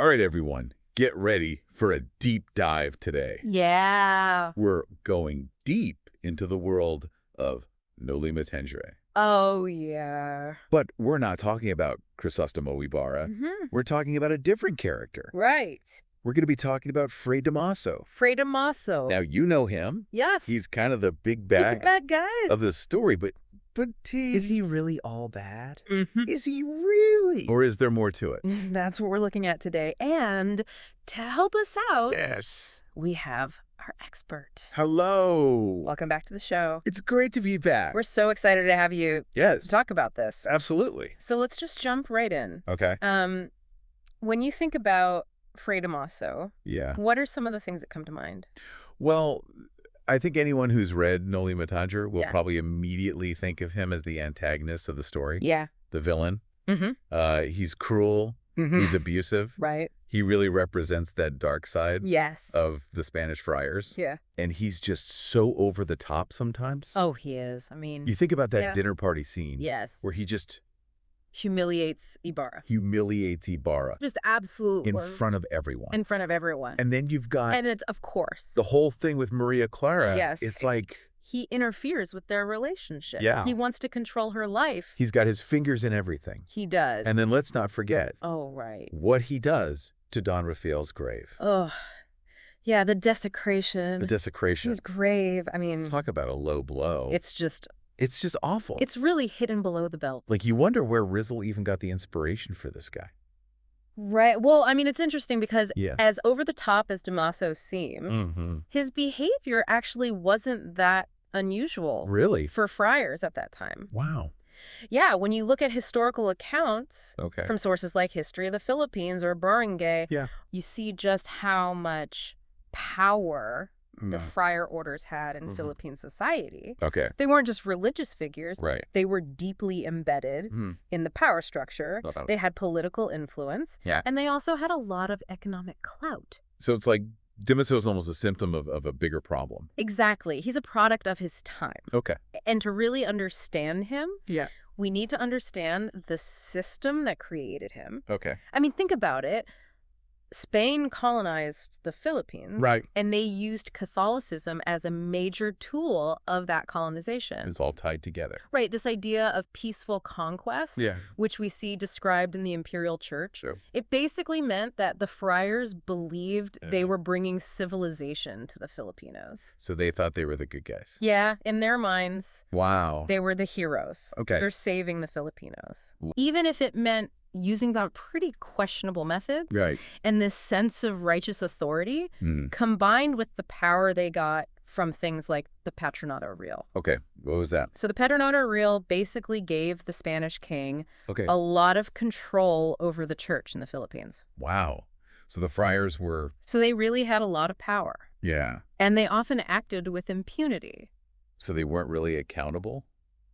All right, everyone, get ready for a deep dive today. Yeah. We're going deep into the world of Noli Tangere. Oh, yeah. But we're not talking about Crisostomo Ibarra. We're talking about a different character. Right. We're going to be talking about Fray Damaso. Fray Damaso. Now, you know him. Yes. He's kind of the big Big bad bad guy. of the story, but Is he really all bad? Is he really? Or is there more to it? That's what we're looking at today. And to help us out, Yes. we have our expert. Hello. Welcome back to the show. It's great to be back. We're so excited to have you Yes, to talk about this. absolutely. So let's just jump right in. Okay. When you think about Fray Damaso, Yeah. what are some of the things that come to mind? Well, I think anyone who's read Noli Tangere will Yeah. probably immediately think of him as the antagonist of the story, Yeah. the villain. Mm-hmm. He's cruel. He's abusive. Right. He really represents that dark side Yes. of the Spanish friars. Yeah. And he's just so over the top sometimes. Oh, he is. I mean, You think about that Yeah. dinner party scene yes. where he just Humiliates Ibarra. humiliates Ibarra Just absolute in front of everyone. in front of everyone. And then you've got And it's, of course, the whole thing with Maria Clara. Yes. It's like he interferes with their relationship. Yeah. He wants to control her life. he's got his fingers in everything. He does. And then let's not forget oh, right. what he does to Don Rafael's grave. Oh, yeah, the desecration. The desecration. His grave. I mean, Talk about a low blow. it's just awful. it's really hidden below the belt. like you wonder where Rizzle even got the inspiration for this guy. Right. Well, I mean, it's interesting because Yeah. as over the top as Damaso seems, Mm-hmm. his behavior actually wasn't that unusual Really? for friars at that time. Wow. Yeah, when you look at historical accounts Okay. from sources like History of the Philippines or Barangay, Yeah. you see just how much power the Mm. friar orders had in Mhm. Philippine society. Okay. They weren't just religious figures. Right. They were deeply embedded Mhm. in the power structure. Uh-oh. They had political influence. Yeah. And they also had a lot of economic clout. So it's like Damaso is almost a symptom of a bigger problem. Exactly. He's a product of his time. Okay. And to really understand him, Yeah. we need to understand the system that created him. Okay. I mean, think about it. Spain colonized the Philippines. Right. And they used Catholicism as a major tool of that colonization. It's all tied together. Right, this idea of peaceful conquest, Yeah. which we see described in the imperial church, Sure. it basically meant that the friars believed they Yeah. were bringing civilization to the Filipinos. So they thought they were the good guys. Yeah, in their minds, Wow. they were the heroes. Okay. They're saving the Filipinos. W- Even if it meant using about pretty questionable methods. Right. And this sense of righteous authority Mm. combined with the power they got from things like the Patronato Real. Okay. What was that? So the Patronato Real basically gave the Spanish king Okay. a lot of control over the church in the Philippines. Wow. So the friars were, So they really had a lot of power. yeah. And they often acted with impunity. So they weren't really accountable?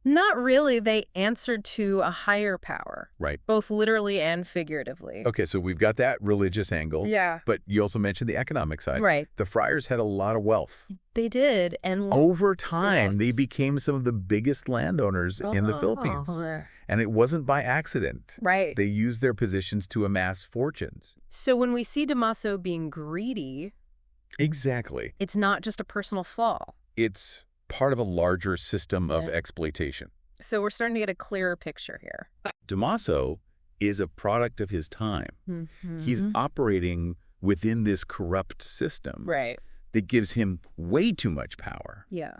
Not really. They answered to a higher power, Right. both literally and figuratively. Okay, so we've got that religious angle. Yeah. But you also mentioned the economic side. Right. The friars had a lot of wealth. They did. And Over time, they Yes. became some of the biggest landowners in the Philippines. Oh, And it wasn't by accident. right. They used their positions to amass fortunes. So when we see Damaso being greedy, Exactly. it's not just a personal flaw. It's part of a larger system of Yeah. exploitation. So we're starting to get a clearer picture here. Damaso is a product of his time. He's operating within this corrupt system right. that gives him way too much power. Yeah.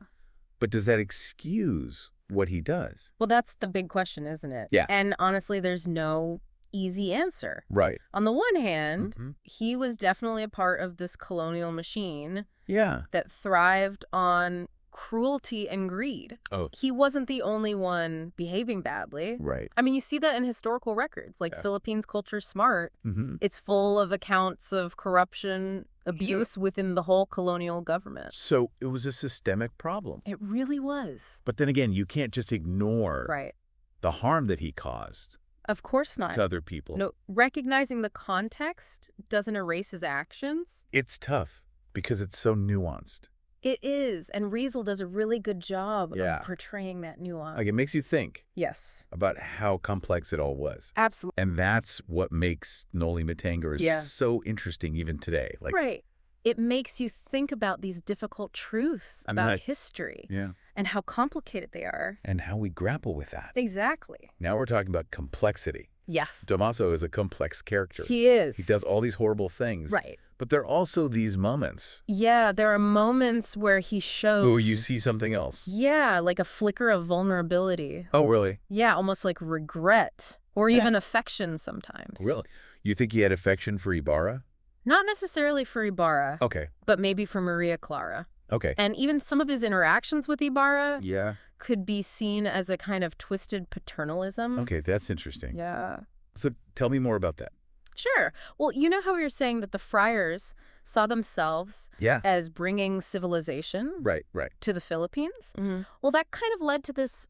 But does that excuse what he does? Well, that's the big question, isn't it? Yeah. And honestly, there's no easy answer. Right. On the one hand, Mhm. he was definitely a part of this colonial machine Yeah. that thrived on cruelty and greed. Oh. He wasn't the only one behaving badly. Right. I mean, you see that in historical records, like Yeah. Philippines Culture Smart. Mm-hmm. It's full of accounts of corruption, abuse within the whole colonial government. So it was a systemic problem. It really was. But then again, you can't just ignore Right. the harm that he caused Of course not. to other people. No, recognizing the context doesn't erase his actions. It's tough because it's so nuanced. It is, and Riesel does a really good job Yeah. of portraying that nuance. Like, it makes you think Yes. about how complex it all was. Absolutely. And that's what makes Noli Me Tangere Yeah. so interesting even today. Like, Right. It makes you think about these difficult truths about history yeah. and how complicated they are. And how we grapple with that. Exactly. Now we're talking about complexity. Yes. Damaso is a complex character. He is. He does all these horrible things. Right. But there are also these moments. Yeah, there are moments where he shows... Oh, you see something else. Yeah, like a flicker of vulnerability. Oh, really? Yeah, almost like regret or even affection sometimes. Really? You think he had affection for Ibarra? Not necessarily for Ibarra, Okay. but maybe for Maria Clara. Okay. And even some of his interactions with Ibarra Yeah. could be seen as a kind of twisted paternalism. Okay, that's interesting. Yeah. So tell me more about that. Sure. Well, you know how we were saying that the friars saw themselves Yeah. as bringing civilization Right. to the Philippines? Well, that kind of led to this,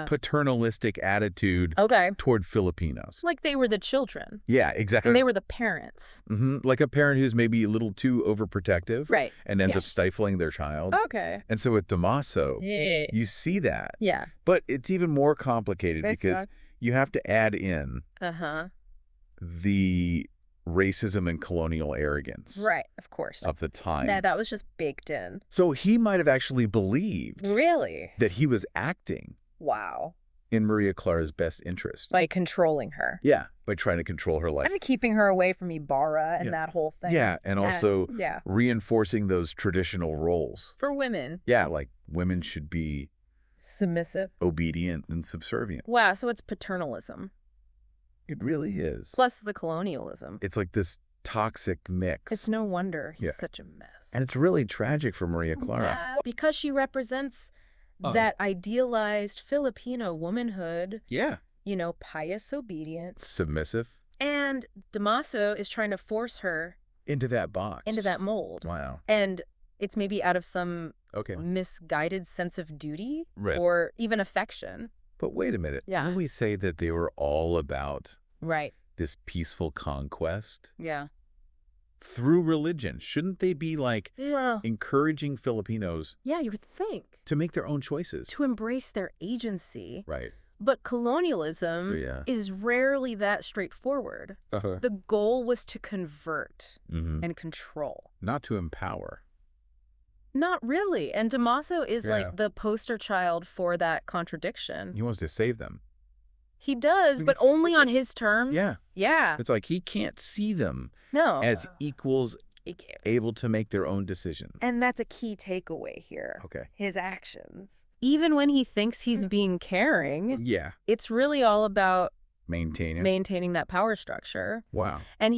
Paternalistic attitude okay, toward Filipinos. like they were the children Yeah, exactly. and they were the parents. Like a parent who's maybe a little too overprotective. Right. And ends up Yes. stifling their child. Okay. And so with Damaso, Yeah. you see that. Yeah. But it's even more complicated because you have to add in Uh-huh. the racism and colonial arrogance Right, of course. of the time. That was just baked in. So he might have actually believed Really? that he was acting Wow. in Maria Clara's best interest. By controlling her. Yeah, by trying to control her life. And keeping her away from Ibarra and Yeah. that whole thing. Yeah, and also Yeah. reinforcing those traditional roles. For women. Yeah, like women should be Submissive. obedient and subservient. Wow, so it's paternalism. It really is. Plus the colonialism. It's like this toxic mix. It's no wonder he's Yeah. such a mess. And it's really tragic for Maria Clara. Yeah, because she represents that idealized Filipino womanhood, Yeah. you know, pious obedience. Submissive. And Damaso is trying to force her Into that box. into that mold. Wow. And it's maybe out of some Okay. misguided sense of duty Right. or even affection. But wait a minute. Yeah. Didn't we say that they were all about Right. this peaceful conquest Yeah. through religion? Shouldn't they be like Well, encouraging Filipinos yeah, you would think. to make their own choices? To embrace their agency. Right. But colonialism So, yeah. is rarely that straightforward. Uh-huh. The goal was to convert Mm-hmm. and control. Not to empower. Not really. And Damaso is Yeah. like the poster child for that contradiction. He wants to save them. He does, but Because- only on his terms. Yeah. Yeah. It's like he can't see them No. as equals He can't. able to make their own decisions. And that's a key takeaway here. Okay. His actions. Even when he thinks he's being caring, Yeah. it's really all about Maintaining. maintaining that power structure. Wow. And,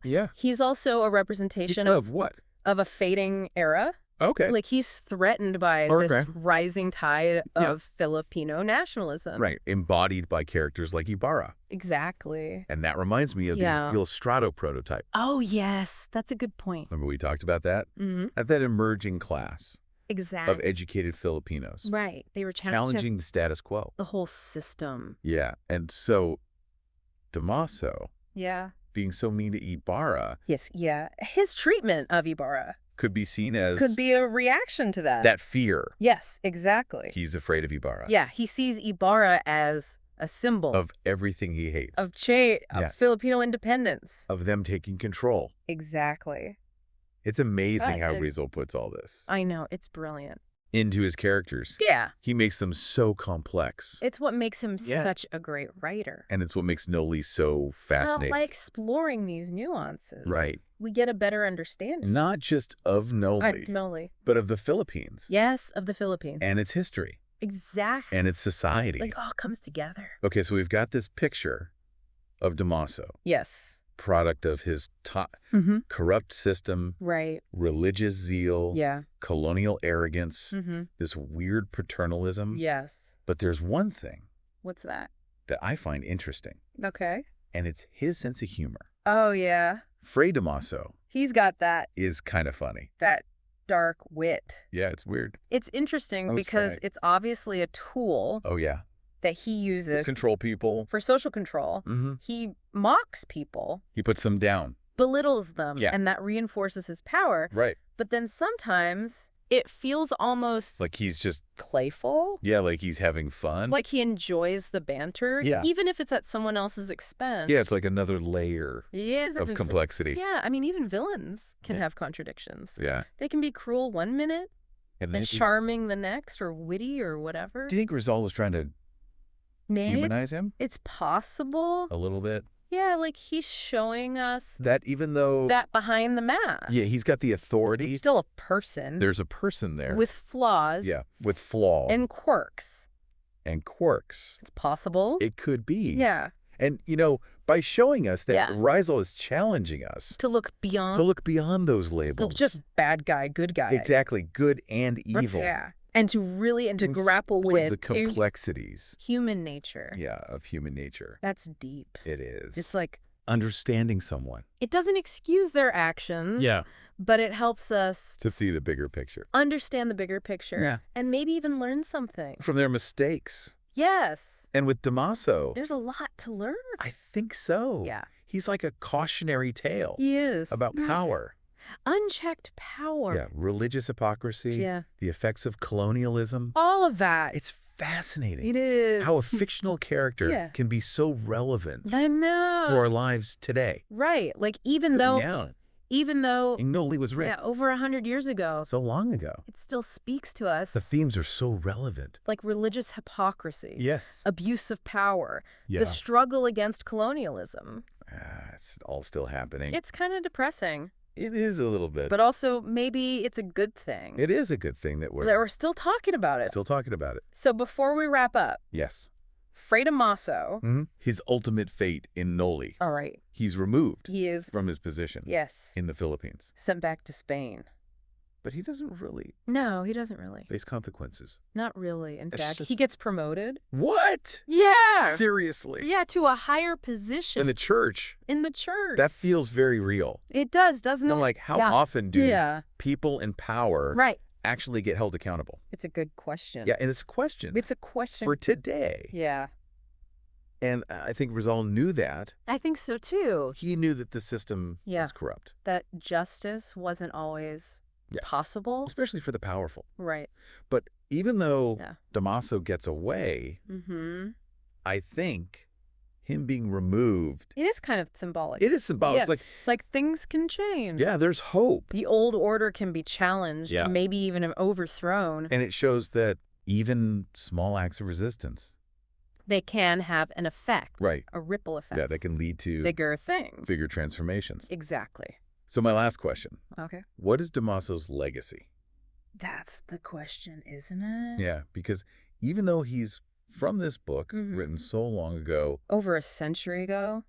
Yeah. he's also a representation Of what? of a fading era. Okay. Like, he's threatened by Okay. this rising tide Yeah. of Filipino nationalism. Right. Embodied by characters like Ibarra. Exactly. And that reminds me of Yeah. the Il Strato prototype. Oh, yes. That's a good point. Remember we talked about that? Mm-hmm. At that emerging class Exactly. of educated Filipinos. Right. They were Challenging the status quo. the whole system. Yeah. And so Damaso, Yeah. being so mean to Ibarra, Yes. Yeah. His treatment of Ibarra could be seen as could be a reaction to that. that fear. Yes, exactly. He's afraid of Ibarra. Yeah. He sees Ibarra as a symbol Of everything he hates. of Yeah. Filipino independence. Of them taking control. Exactly. It's amazing how Right. Riesel puts all this I know. It's brilliant. into his characters. Yeah. He makes them so complex. It's what makes him Yeah. such a great writer. And it's what makes Noli so Well, fascinating. by exploring these nuances, Right. we get a better understanding. Not just of Noli, Noli. but of the Philippines Yes, of the Philippines. and its history Exactly. and its society. Like, all comes together. Okay, so we've got this picture of Damaso, Yes. product of his Mm-hmm. corrupt system, Right. religious zeal, Yeah. colonial arrogance, Mm-hmm. this weird paternalism. Yes. But there's one thing What's that? that I find interesting, Okay. and it's his sense of humor. Oh, yeah. Fray Damaso He's got that is kind of funny. dark wit. Yeah, it's weird. It's interesting Oh, because sorry. it's obviously a tool Oh, yeah. that he To uses control people. for social control. Mm-hmm. He mocks people, He puts them down. belittles them, Yeah. and that reinforces his power. Right. But then sometimes It feels almost Like he's just, playful. yeah, like he's having fun. Like he enjoys the banter, Yeah. even if it's at someone else's expense. Yeah, it's like another layer Yes, of complexity. Yeah, I mean, even villains can have contradictions. Yeah. They can be cruel one minute And and charming the next, or witty, or whatever. do you think Rizal was trying to Maybe humanize him it's possible. a little bit? Yeah, like he's showing us That even though, that behind the mask. yeah, he's got the authority, He's still a person there's a person there. with flaws Yeah, with flaw and quirks. and quirks. It's possible. It could be. Yeah. And, by showing us that Yeah. Rizal is challenging us To look beyond. to look beyond those labels. Just bad guy, good guy. Exactly. Good and evil. Yeah. And to And grapple with the complexities, human nature. yeah, of human nature. That's deep. It is. It's like, understanding someone. it doesn't excuse their actions. But it helps us To see the bigger picture. understand the bigger picture. Yeah. And maybe even learn something. From their mistakes. Yes. And with Damaso, There's a lot to learn. I think so. Yeah. He's like a cautionary tale He is. about power. Unchecked power. Yeah, religious hypocrisy, Yeah. the effects of colonialism. All of that. It's fascinating It is. how a fictional character Yeah. can be so relevant I know. to our lives today. Right. Like even though Noli was written over 100 years ago, so long ago. it still speaks to us The themes are so relevant. like religious hypocrisy, Yes. abuse of power, Yeah. the struggle against colonialism. It's all still happening. It's kind of depressing, It is a little bit. but also maybe it's a good thing It is a good thing that that we're still talking about it. still talking about it. So before we wrap up, Yes. Padre Damaso. His ultimate fate in Noli. All right. He's removed He is, from his position yes, in the Philippines. sent back to Spain. But he doesn't really No, he doesn't really. face consequences. Not really. In It's fact, just- he gets promoted. What? Yeah. Seriously? Yeah, to a higher position In the church? in the church. That feels very real. It does, doesn't You it? know, like, how Yeah. often do Yeah. people in power Right. actually get held accountable? It's a good question. Yeah, and it's a question It's a question. for today. Yeah. And I think Rizal knew that. I think so too. He knew that the system Yeah. was corrupt. That justice wasn't always Yes. possible. Especially for the powerful. Right. But even though Yeah. Damaso gets away, Mm-hmm. I think him being removed, It is kind of symbolic. it is symbolic. Yeah. It's like, Like things can change. yeah, there's hope. The old order can be challenged, Yeah. maybe even overthrown. And it shows that even small acts of resistance, They can have an effect, right, a ripple effect. yeah, that can lead to Bigger things. bigger transformations. Exactly. So my last question, Okay. what is Damaso's legacy? That's the question, isn't it? Yeah, because even though he's from this book Mhm. written so long ago, Over a century ago,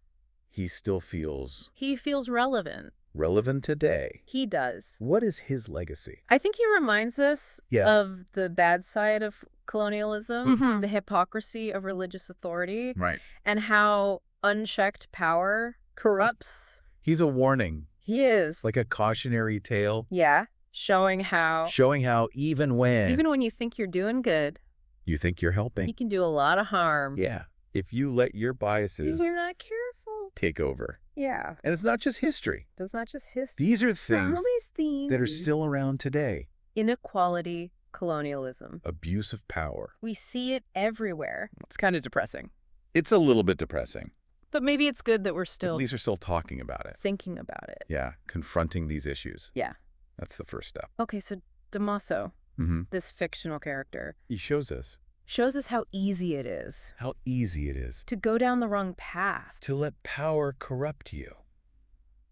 he still feels he feels relevant. relevant today. He does. What is his legacy? I think he reminds us Yeah. of the bad side of colonialism, Mhm. the hypocrisy of religious authority, Right. and how unchecked power corrupts. He's a warning, He is. like a cautionary tale, Yeah. Showing how showing how even when you think you're doing good, you think you're helping, you can do a lot of harm. yeah, if you let your biases You're not careful. take over. Yeah. And it's not just history. That's not just history. These are All things these themes. that are still around today. Inequality, colonialism. Abuse of power. We see it everywhere. It's kind of depressing. It's a little bit depressing. But maybe it's good that we're At still least we're still talking about it. thinking about it. Yeah, confronting these issues. Yeah. That's the first step. Okay, so Damaso, Mm-hmm. this fictional character, He shows us shows us how easy it is how easy it is to go down the wrong path, to let power corrupt you,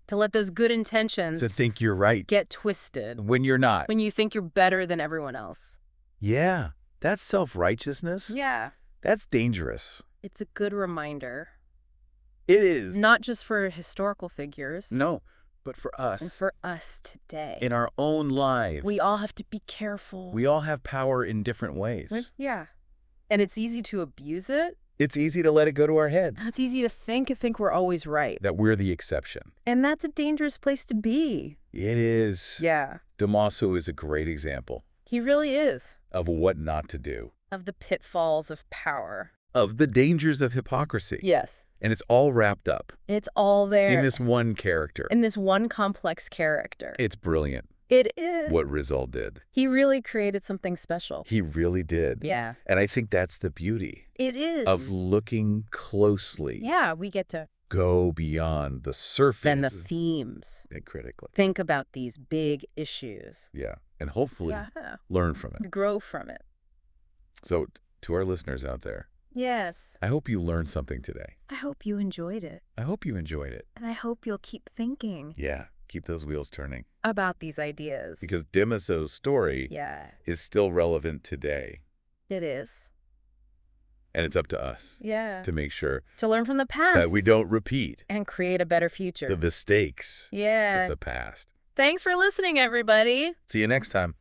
to let those good intentions to think you're right get twisted when you're not. when you think you're better than everyone else. Yeah, that's self-righteousness. Yeah. That's dangerous. It's a good reminder, It is. not just for historical figures, No, but for and us, for us today. in our own lives. We all have to be careful. We all have power in different ways. Yeah. And it's easy to abuse it. It's easy to let it go to our heads. It's easy to think we're always right. That we're the exception. And that's a dangerous place to be. It is. Yeah. Damaso is a great example He really is. of what not to do, Of the pitfalls of power. of the dangers of hypocrisy. Yes. And it's all wrapped up It's all there. in this one character. In this one complex character. It's brilliant. It is. what Rizal did. He really created something special. He really did. Yeah. And I think that's the beauty It is. of looking closely. Yeah, we get to Go beyond the surface. then the themes. And critically. Think about these big issues. Yeah. And hopefully Yeah. learn from it. Grow from it. So to our listeners out there, Yes. I hope you learned something today. I hope you enjoyed it. I hope you enjoyed it. And I hope you'll keep thinking Yeah. Keep those wheels turning. about these ideas. Because Damaso's story Yeah, is still relevant today. it is. And it's up to us Yeah. to make sure To learn from the past. that we don't repeat And create a better future. the mistakes Yeah. of the past. Thanks for listening, everybody. See you next time.